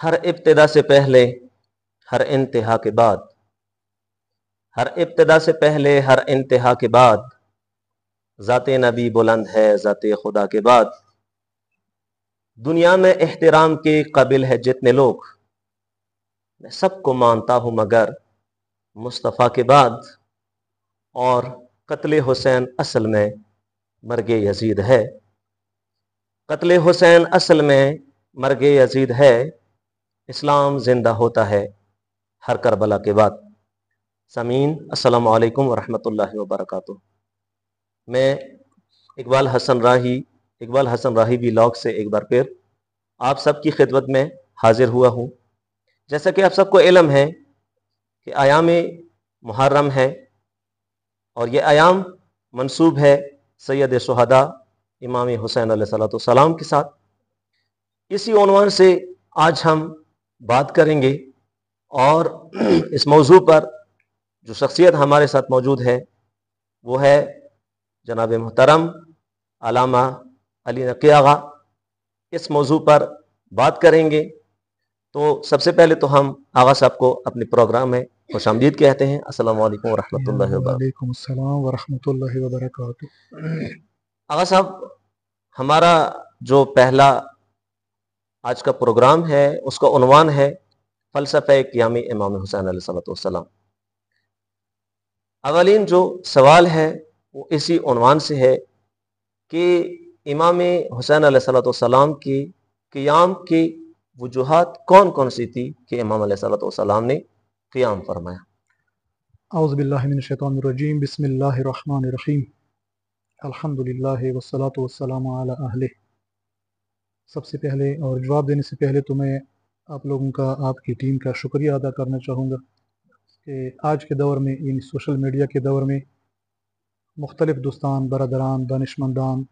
ہر ابتدا سے پہلے ہر انتہا کے بعد، ہر ابتدا سے پہلے ہر انتہا کے بعد، ذات نبی بلند ہے ذات خدا کے بعد۔ دنیا میں احترام کے قابل ہے جتنے لوگ، میں سب کو مانتا ہوں مگر مصطفیٰ کے بعد۔ اور قتل حسین اصل میں مرگ یزید ہے، قتل حسین اصل میں مرگ یزید ہے۔ اسلام زندہ ہوتا ہے ہر کربلا کے بعد۔ سامعین السلام علیکم ورحمۃ اللہ وبرکاتہ۔ میں اقبال حسن راہی ولاگ سے ایک بار پھر آپ سب کی خدمت میں حاضر ہوا ہوں۔ جیسا کہ آپ سب کو علم ہے کہ ایام محرم ہے، اور یہ ایام منسوب ہے سید شہداء امام حسین علیہ السلام کے ساتھ۔ اسی عنوان سے آج ہم بات کریں گے، اور اس موضوع پر جو شخصیت ہمارے ساتھ موجود ہے وہ ہے جناب محترم علامہ علی نقی آغا۔ اس موضوع پر بات کریں گے، تو سب سے پہلے تو ہم آغا صاحب کو اپنے پروگرام میں خوش آمدید کہتے ہیں۔ السلام علیکم ورحمۃ اللہ وبرکاتہ۔ وعلیکم السلام ورحمۃ اللہ وبرکاتہ۔ آغا صاحب، ہمارا جو پہلا آج کا پروگرام ہے اس کا عنوان ہے فلسفہ قیام امام حسین علیہ السلام۔ اولین جو سوال ہے وہ اسی عنوان سے ہے کہ امام حسین علیہ السلام کی قیام کی وجوہات کون کون سی تھی کہ امام علیہ السلام نے قیام فرمایا؟ اعوذ باللہ من الشیطان الرجیم، بسم اللہ الرحمن الرحیم، الحمدللہ والصلاة والسلام علی اہلہ۔ سب سے پہلے اور جواب دینے سے پہلے تو میں آپ لوگوں کا، آپ کی ٹیم کا شکریہ ادا کرنا چاہوں گا کہ آج کے دور میں، یعنی سوشل میڈیا کے دور میں، مختلف دوستان، برادران، دانشمندان،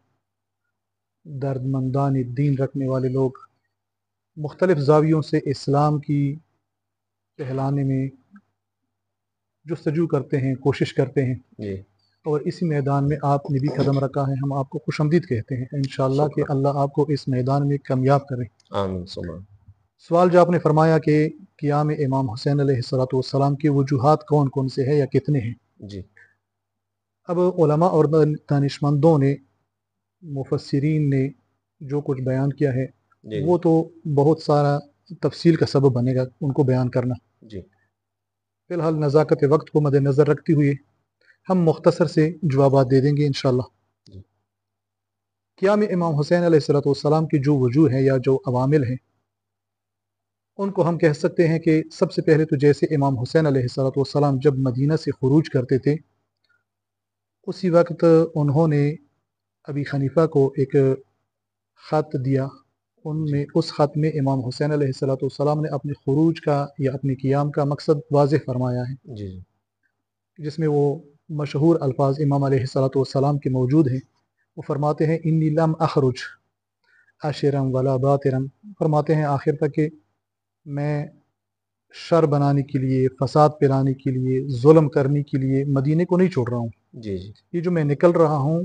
دردمندان دین رکھنے والے لوگ مختلف زاویوں سے اسلام کی پھیلانے میں جستجو کرتے ہیں، کوشش کرتے ہیں، جی، اور اسی میدان میں آپ نے بھی قدم رکھا ہے۔ ہم آپ کو خوش آمدید کہتے ہیں، انشاءاللہ کہ اللہ آپ کو اس میدان میں کامیاب کرے۔ آمین ثم آمین۔ سوال جو آپ نے فرمایا کہ قیام امام حسین علیہ السلام کی وجوہات کون کون سے ہیں یا کتنے ہیں، جی، اب علماء اور دانشمندوں نے، مفسرین نے جو کچھ بیان کیا ہے جی، وہ تو بہت سارا تفصیل کا سبب بنے گا ان کو بیان کرنا۔ جی، فی الحال نزاکت وقت کو مد نظر رکھتے ہوئے ہم مختصر سے جوابات دے دیں گے انشاءاللہ۔ جی، قیام امام حسین علیہ السلام کی جو وجوہ ہیں یا جو عوامل ہیں، ان کو ہم کہہ سکتے ہیں کہ سب سے پہلے تو جیسے امام حسین علیہ السلام جب مدینہ سے خروج کرتے تھے، اسی وقت انہوں نے ابی حنیفہ کو ایک خط دیا۔ ان میں اس خط میں امام حسین علیہ السلام نے اپنے خروج کا یا اپنے قیام کا مقصد واضح فرمایا ہے، جی، جس میں وہ مشہور الفاظ امام علیہ السلام کے موجود ہیں۔ وہ فرماتے ہیں انی لم اخرج عاشرا ولا باطرا، فرماتے ہیں آخر تک کہ میں شر بنانے کے لیے، فساد پھیلانے کے لیے، ظلم کرنے کے لیے مدینے کو نہیں چھوڑ رہا ہوں۔ جی، جی، یہ جو میں نکل رہا ہوں،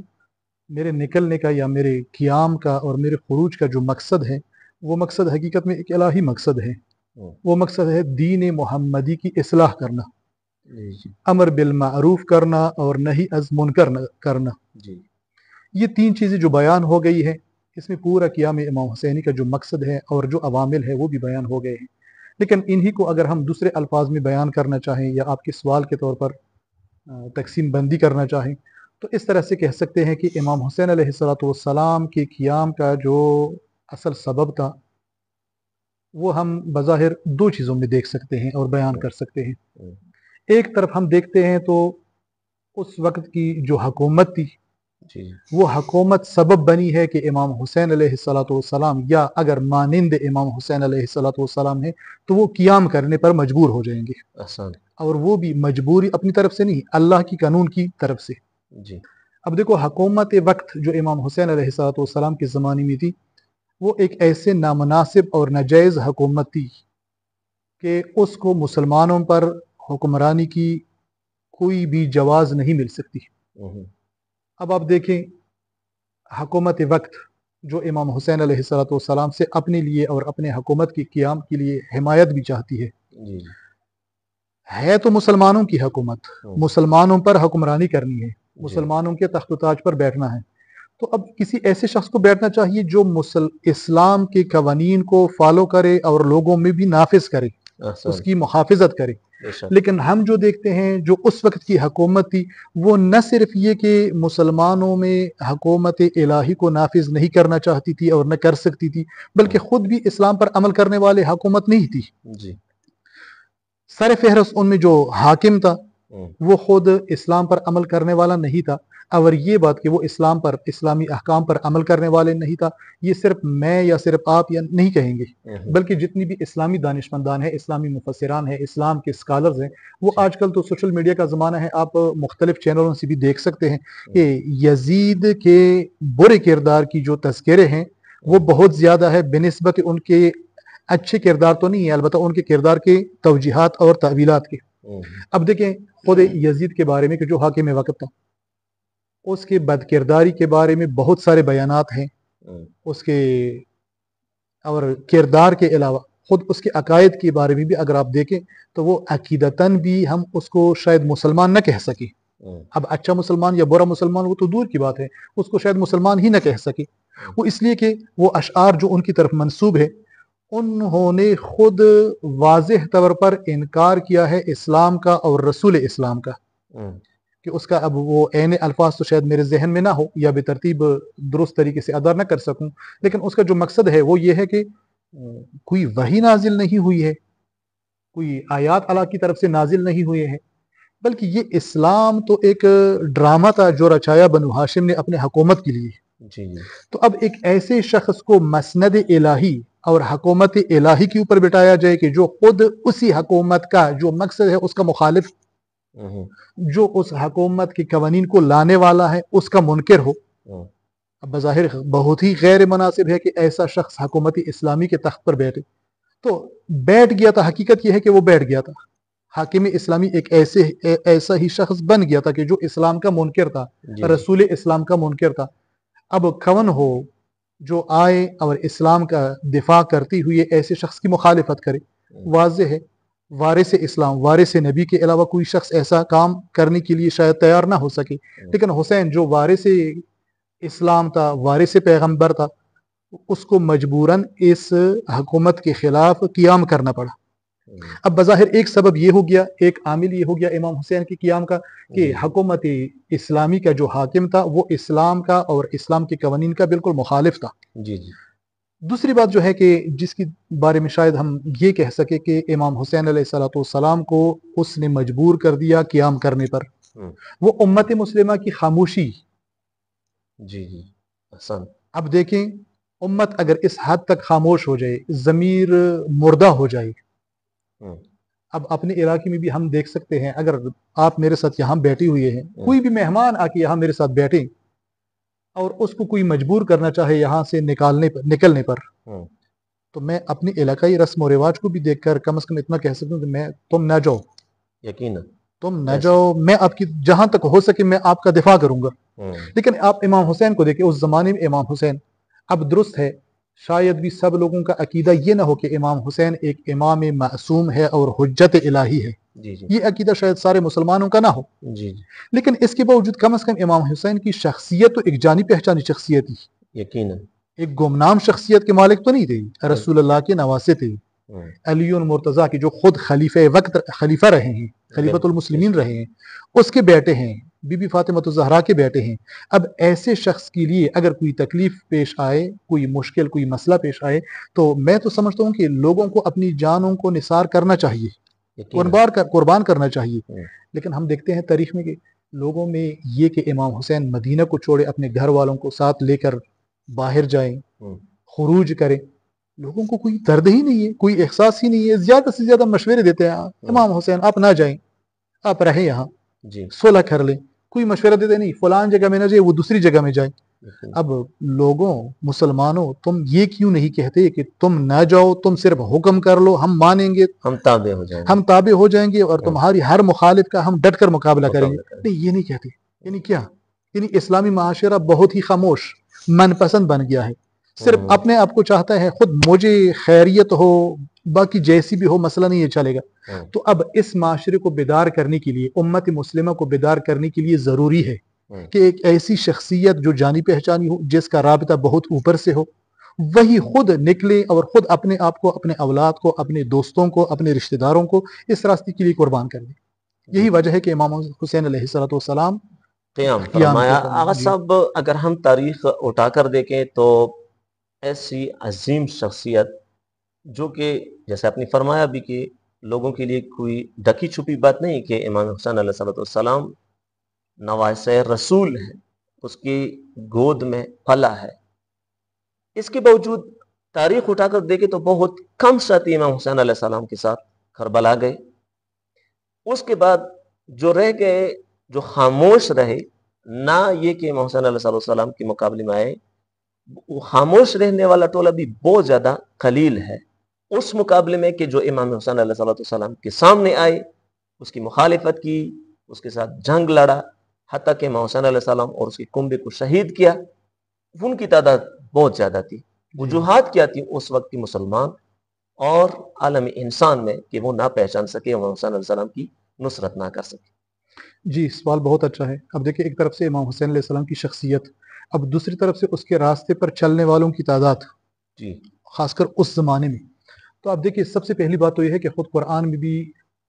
میرے نکلنے کا یا میرے قیام کا اور میرے خروج کا جو مقصد ہے، وہ مقصد حقیقت میں ایک الہی مقصد ہے۔ وہ مقصد ہے دین محمدی کی اصلاح کرنا، جی، امر بالمعروف کرنا اور نہی از منکر کرنا۔ جی، یہ تین چیزیں جو بیان ہو گئی ہے، اس میں پورا قیام امام حسینی کا جو مقصد ہے اور جو عوامل ہے وہ بھی بیان ہو گئے ہیں۔ لیکن انہی کو اگر ہم دوسرے الفاظ میں بیان کرنا چاہیں یا آپ کے سوال کے طور پر تقسیم بندی کرنا چاہیں، تو اس طرح سے کہہ سکتے ہیں کہ امام حسین علیہ السلام کے قیام کا جو اصل سبب تھا، وہ ہم بظاہر دو چیزوں میں دیکھ سکتے ہیں اور بیان کر سکتے ہیں۔ ایک طرف ہم دیکھتے ہیں تو اس وقت کی جو حکومت تھی، جی، وہ حکومت سبب بنی ہے کہ امام حسین علیہ السلام یا اگر مانند امام حسین علیہ السلام ہیں تو وہ قیام کرنے پر مجبور ہو جائیں گے، آسان، اور وہ بھی مجبوری اپنی طرف سے نہیں، اللہ کی قانون کی طرف سے۔ جی، اب دیکھو، حکومت وقت جو امام حسین علیہ السلام کے زمانے میں تھی، وہ ایک ایسے نامناسب اور ناجائز حکومت تھی کہ اس کو مسلمانوں پر حکمرانی کی کوئی بھی جواز نہیں مل سکتی۔ اب آپ دیکھیں، حکومت وقت جو امام حسین علیہ السلام سے اپنے لیے اور اپنے حکومت کی قیام کے لیے حمایت بھی چاہتی ہے۔ جی ہے تو مسلمانوں کی حکومت، مسلمانوں پر حکمرانی کرنی ہے، مسلمانوں کے تخت و تاج پر بیٹھنا ہے، تو اب کسی ایسے شخص کو بیٹھنا چاہیے جو اسلام کے قوانین کو فالو کرے اور لوگوں میں بھی نافذ کرے، اس کی محافظت کرے۔ لیکن ہم جو دیکھتے ہیں جو اس وقت کی حکومت تھی، وہ نہ صرف یہ کہ مسلمانوں میں حکومت الہی کو نافذ نہیں کرنا چاہتی تھی اور نہ کر سکتی تھی، بلکہ خود بھی اسلام پر عمل کرنے والے حکومت نہیں تھی۔ جی سر فہرست ان میں جو حاکم تھا وہ خود اسلام پر عمل کرنے والا نہیں تھا، اور یہ بات کہ وہ اسلام پر، اسلامی احکام پر عمل کرنے والے نہیں تھا، یہ صرف میں یا صرف آپ یا نہیں کہیں گے، بلکہ جتنی بھی اسلامی دانشمندان ہیں، اسلامی مفسران ہیں، اسلام کے اسکالرز ہیں، وہ آج کل تو سوشل میڈیا کا زمانہ ہے، آپ مختلف چینلوں سے بھی دیکھ سکتے ہیں کہ یزید کے برے کردار کی جو تذکرے ہیں وہ بہت زیادہ ہے بنسبت ان کے اچھے کردار تو نہیں ہے، البتہ ان کے کردار کے توجیحات اور تعویلات کے۔ اب دیکھیں خود یزید کے بارے میں کہ جو حاکم وقت تھا، اس کے بد کرداری کے بارے میں بہت سارے بیانات ہیں، اس کے اور کردار کے علاوہ خود اس کے عقائد کے بارے میں بھی اگر آپ دیکھیں تو وہ عقیدتاً بھی ہم اس کو شاید مسلمان نہ کہہ سکیں۔ اب اچھا مسلمان یا برا مسلمان وہ تو دور کی بات ہے، اس کو شاید مسلمان ہی نہ کہہ سکے، وہ اس لیے کہ وہ اشعار جو ان کی طرف منسوب ہے انہوں نے خود واضح طور پر انکار کیا ہے اسلام کا اور رسول اسلام کا، کہ اس کا اب وہ عین الفاظ تو شاید میرے ذہن میں نہ ہو یا بے ترتیب درست طریقے سے ادا نہ کر سکوں، لیکن اس کا جو مقصد ہے وہ یہ ہے کہ کوئی وحی نازل نہیں ہوئی ہے، کوئی آیات اللہ کی طرف سے نازل نہیں ہوئے ہیں، بلکہ یہ اسلام تو ایک ڈرامہ تھا جو رچایا بنو ہاشم نے اپنے حکومت کے لیے۔ تو اب ایک ایسے شخص کو مسند الہی اور حکومت الہی کے اوپر بٹایا جائے کہ جو خود اسی حکومت کا جو مقصد ہے اس کا مخالف، جو اس حکومت کے قوانین کو لانے والا ہے اس کا منکر ہو، اب بظاہر بہت ہی غیر مناسب ہے کہ ایسا شخص حکومت اسلامی کے تخت پر بیٹھے۔ تو بیٹھ گیا تھا، حقیقت یہ ہے کہ وہ بیٹھ گیا تھا، حاکم اسلامی ایک ایسا ہی شخص بن گیا تھا کہ جو اسلام کا منکر تھا، رسول اسلام کا منکر تھا۔ اب کون ہو جو آئے اور اسلام کا دفاع کرتی ہوئی ایسے شخص کی مخالفت کرے؟ واضح ہے وارث اسلام، وارث نبی کے علاوہ کوئی شخص ایسا کام کرنے کے لیے شاید تیار نہ ہو سکے، لیکن حسین جو وارث اسلام تھا، وارث پیغمبر تھا، اس کو مجبوراً اس حکومت کے خلاف قیام کرنا پڑا۔ اب بظاہر ایک سبب یہ ہو گیا، ایک عامل یہ ہو گیا امام حسین کے قیام کا کہ حکومت اسلامی کا جو حاکم تھا وہ اسلام کا اور اسلام کے قوانین کا بالکل مخالف تھا۔ دوسری بات جو ہے کہ جس کی بارے میں شاید ہم یہ کہہ سکے کہ امام حسین علیہ السلام کو اس نے مجبور کر دیا قیام کرنے پر، وہ امت مسلمہ کی خاموشی۔ اب دیکھیں امت اگر اس حد تک خاموش ہو جائے، ضمیر مردہ ہو جائے، اب اپنے علاقے میں بھی ہم دیکھ سکتے ہیں، اگر آپ میرے ساتھ یہاں بیٹھے ہوئے ہیں، کوئی بھی مہمان آ کے یہاں میرے ساتھ بیٹھے اور اس کو کوئی مجبور کرنا چاہے یہاں سے نکلنے پر، تو میں اپنی علاقائی رسم و رواج کو بھی دیکھ کر کم از کم اتنا کہہ سکتا ہوں کہ تم نہ جاؤ، یقیناً تم نہ جاؤ، میں آپ کی جہاں تک ہو سکے میں آپ کا دفاع کروں گا۔ لیکن آپ امام حسین کو دیکھیں، اس زمانے میں امام حسین، اب درست ہے شاید بھی سب لوگوں کا عقیدہ یہ نہ ہو کہ امام حسین ایک امام معصوم ہے اور حجت الہی ہے، یہ عقیدہ شاید سارے مسلمانوں کا نہ ہو، لیکن اس کے باوجود کم از کم امام حسین کی شخصیت تو ایک جانی پہچانی شخصیت تھی، یقیناً ایک گمنام شخصیت کے مالک تو نہیں تھے، رسول اللہ کے نواسے تھے، علی مرتضیٰ کی جو خود خلیفہ رہے ہیں، خلیفۃ المسلمین رہے ہیں، اس کے بیٹے ہیں، بی بی فاطمہ الزہرا کے بیٹے ہیں۔ اب ایسے شخص کے لیے اگر کوئی تکلیف پیش آئے، کوئی مشکل، کوئی مسئلہ پیش آئے، تو میں تو سمجھتا ہوں کہ لوگوں کو اپنی جانوں کو نثار کرنا چاہیے، قربان کرنا چاہیے، لیکن ہم دیکھتے ہیں تاریخ میں کہ لوگوں میں یہ کہ امام حسین مدینہ کو چھوڑے، اپنے گھر والوں کو ساتھ لے کر باہر جائیں، خروج کریں، لوگوں کو کوئی درد ہی نہیں ہے، کوئی احساس ہی نہیں ہے، زیادہ سے زیادہ مشورے دیتے ہیں، امام حسین آپ نہ جائیں، آپ رہیں یہاں، صلح کر لیں، کوئی مشورہ دیتے نہیں فلان جگہ میں نہ جائے، وہ دوسری جگہ میں جائیں۔ اب لوگوں، مسلمانوں، تم یہ کیوں نہیں کہتے کہ تم نہ جاؤ، تم صرف حکم کر لو، ہم مانیں گے، ہم تابع ہو جائیں گے اور تمہاری ہر مخالف کا ہم ڈٹ کر مقابلہ کریں گے؟ نہیں، یہ نہیں کہتے۔ یعنی کیا؟ یعنی اسلامی معاشرہ بہت ہی خاموش، من پسند بن گیا ہے، صرف اپنے آپ کو چاہتا ہے خود مجھے خیریت ہو، باقی جیسی بھی ہو مسئلہ نہیں، یہ چلے گا۔ تو اب اس معاشرے کو بیدار کرنے کے لیے، امت مسلمہ کو بیدار کرنے کے لیے ضروری ہے کہ ایک ایسی شخصیت جو جانی پہچانی ہو، جس کا رابطہ بہت اوپر سے ہو، وہی خود نکلے اور خود اپنے آپ کو، اپنے اولاد کو، اپنے دوستوں کو، اپنے رشتہ داروں کو اس راستے کے لیے قربان کر دے۔ یہی وجہ ہے کہ امام حسین علیہ السلام قیام قیام فرمایا۔ کیا۔ آغا جی صاحب، اگر ہم تاریخ اٹھا کر دیکھیں تو ایسی عظیم شخصیت جو کہ جیسے آپ نے فرمایا بھی کہ لوگوں کے لیے کوئی ڈھکی چھپی بات نہیں کہ امام حسین علیہ السلام نواسہ رسول ہے، اس کی گود میں پلا ہے۔ اس کے باوجود تاریخ اٹھا کر دیکھیں تو بہت کم ساتھی امام حسین علیہ السلام کے ساتھ کربلا گئے۔ اس کے بعد جو رہ گئے، جو خاموش رہے، نہ یہ کہ امام حسین علیہ السلام کے مقابلے میں آئے، وہ خاموش رہنے والا ٹولہ بھی بہت زیادہ قلیل ہے اس مقابلے میں کہ جو امام حسین علیہ السلام کے سامنے آئے، اس کی مخالفت کی، اس کے ساتھ جنگ لڑا، حتیٰ کہ امام حسین علیہ السلام اور اس کے کنبے کو شہید کیا۔ ان کی تعداد بہت زیادہ تھی۔ وجوہات کیا تھی اس وقت کی مسلمان اور عالم انسان میں کہ وہ نہ پہچان سکے، امام حسین علیہ السلام کی نصرت نہ کر سکے؟ جی، سوال بہت اچھا ہے۔ اب دیکھیں، ایک طرف سے امام حسین علیہ السلام کی شخصیت، اب دوسری طرف سے اس کے راستے پر چلنے والوں کی تعداد، جی خاص کر اس زمانے میں۔ تو اب دیکھیں، سب سے پہلی بات تو یہ ہے کہ خود قرآن میں بھی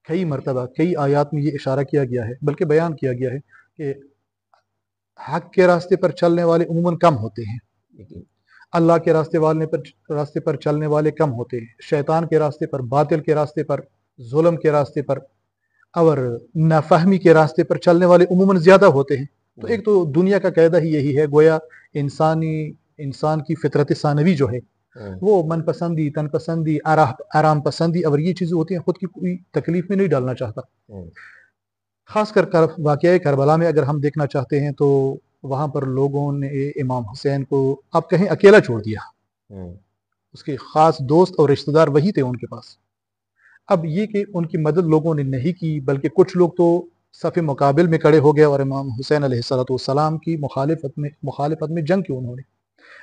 کئی مرتبہ، کئی آیات میں یہ اشارہ کیا گیا ہے، بلکہ بیان کیا گیا ہے کہ حق کے راستے پر چلنے والے عموماً کم ہوتے ہیں، اللہ کے راستے پر چلنے والے کم ہوتے ہیں، شیطان کے راستے پر، باطل کے راستے پر، ظلم کے راستے پر اور نافہمی کے راستے پر چلنے والے عموماً زیادہ ہوتے ہیں۔ تو ایک تو دنیا کا قاعدہ ہی یہی ہے، گویا انسان کی فطرت ثانوی جو ہے وہ من پسندی، تن پسندی، آرام پسندی اور یہ چیزیں ہوتی ہیں، خود کی کوئی تکلیف میں نہیں ڈالنا چاہتا۔ خاص کر واقعہ کربلا میں اگر ہم دیکھنا چاہتے ہیں تو وہاں پر لوگوں نے امام حسین کو اب کہیں اکیلا چھوڑ دیا۔ اس کے خاص دوست اور رشتہ دار وہی تھے ان کے پاس۔ اب یہ کہ ان کی مدد لوگوں نے نہیں کی، بلکہ کچھ لوگ تو صف مقابل میں کھڑے ہو گئے اور امام حسین علیہ السلام کی مخالفت میں جنگ کی انہوں نے۔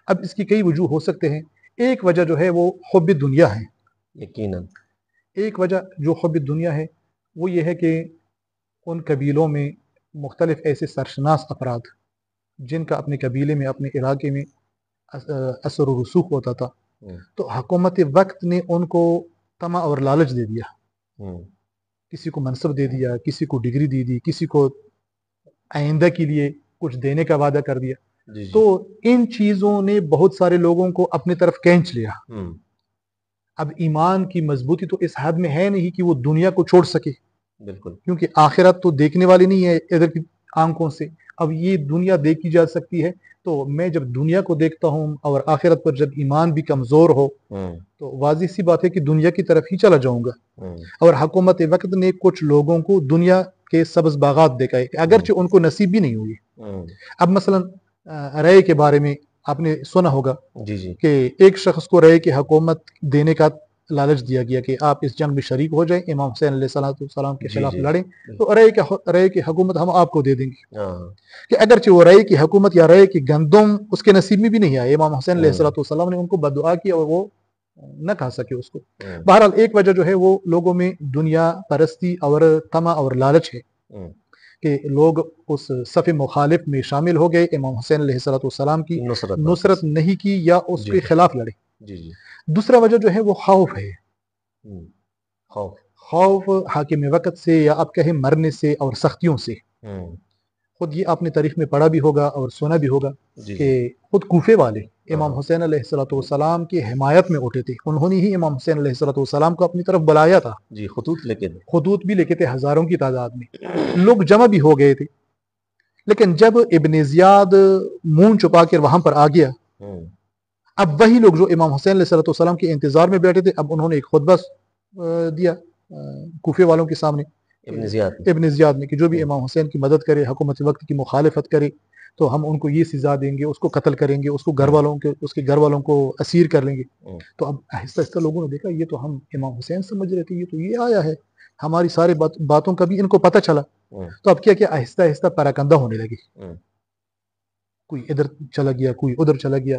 اب اس کی کئی وجوہ ہو سکتے ہیں۔ ایک وجہ جو ہے وہ حب دنیا ہے، یقیناً۔ ایک وجہ جو حب دنیا ہے وہ یہ ہے کہ ان قبیلوں میں مختلف ایسے سرشناس افراد جن کا اپنے قبیلے میں، اپنے علاقے میں اثر و رسوخ ہوتا تھا، تو حکومت وقت نے ان کو طمع اور لالچ دے دیا۔ کسی کو منصب دے دیا، کسی کو ڈگری دے دی، کسی کو آئندہ کے لیے کچھ دینے کا وعدہ کر دیا۔ تو ان چیزوں نے بہت سارے لوگوں کو اپنی طرف کھینچ لیا۔ اب ایمان کی مضبوطی تو اس حد میں ہے نہیں کہ وہ دنیا کو چھوڑ سکے، بالکل، کیونکہ آخرت تو دیکھنے والی نہیں ہے ادھر کی آنکھوں سے۔ اب یہ دنیا دیکھی جا سکتی ہے، تو میں جب دنیا کو دیکھتا ہوں اور آخرت پر جب ایمان بھی کمزور ہو تو واضح سی بات ہے کہ دنیا کی طرف ہی چلا جاؤں گا۔ اور حکومت وقت نے کچھ لوگوں کو دنیا کے سبز باغات دکھائے، اگرچہ ان کو نصیب بھی نہیں ہوئی۔ اب مثلا رائے کے بارے میں آپ نے سنا ہوگا کہ ایک شخص کو رائے کی حکومت دینے کا لالچ دیا گیا کہ آپ اس جنگ میں شریک ہو جائیں، امام حسین علیہ السلام کے خلاف لڑیں، تو رائے کی حکومت ہم آپ کو دے دیں گے۔ کہ اگرچہ وہ رائے کی حکومت یا رائے کی گندم اس کے نصیب میں بھی نہیں آئے، امام حسین علیہ السلام نے ان کو بددعا کی اور وہ نہ کھا سکے اس کو۔ بہرحال ایک وجہ جو ہے وہ لوگوں میں دنیا پرستی اور طمع اور لالچ ہے کہ لوگ اس صف مخالف میں شامل ہو گئے، امام حسین علیہ السلام کی نصرت نہیں کی یا اس کے خلاف لڑے۔ دوسرا وجہ جو ہے وہ خوف ہے، خوف حاکم وقت سے یا آپ کہیں مرنے سے اور سختیوں سے۔ خود یہ آپ نے تاریخ میں پڑھا بھی ہوگا اور سنا بھی ہوگا کہ خود کوفے والے امام حسین علیہ السلام کی حمایت میں اٹھے تھے، انہوں نے ہی امام حسین علیہ السلام کو اپنی طرف بلایا تھا۔ خطوط بھی لکھے تھے ہزاروں کی تعداد میں، لوگ جمع بھی ہو گئے تھے۔ لیکن جب ابن زیاد منہ چھپا کر وہاں پر آ گیا، اب وہی لوگ جو امام حسین علیہ السلام کے انتظار میں بیٹھے تھے، اب انہوں نے ایک خطبہ دیا کوفے والوں کے سامنے، ابن زیاد نے، کہ جو بھی امام حسین کی مدد کرے، حکومت وقت کی مخالفت کرے تو ہم ان کو یہ سزا دیں گے، اس کو قتل کریں گے، اس کے گھر والوں کو اسیر کر لیں گے۔ تو اب آہستہ آہستہ لوگوں نے دیکھا یہ تو ہم امام حسین سمجھ رہے تھے، یہ تو یہ آیا ہے، ہماری ساری باتوں کا بھی ان کو پتہ چلا۔ تو اب کیا آہستہ آہستہ پراکندہ ہونے لگے، کوئی ادھر چلا گیا، کوئی ادھر چلا گیا۔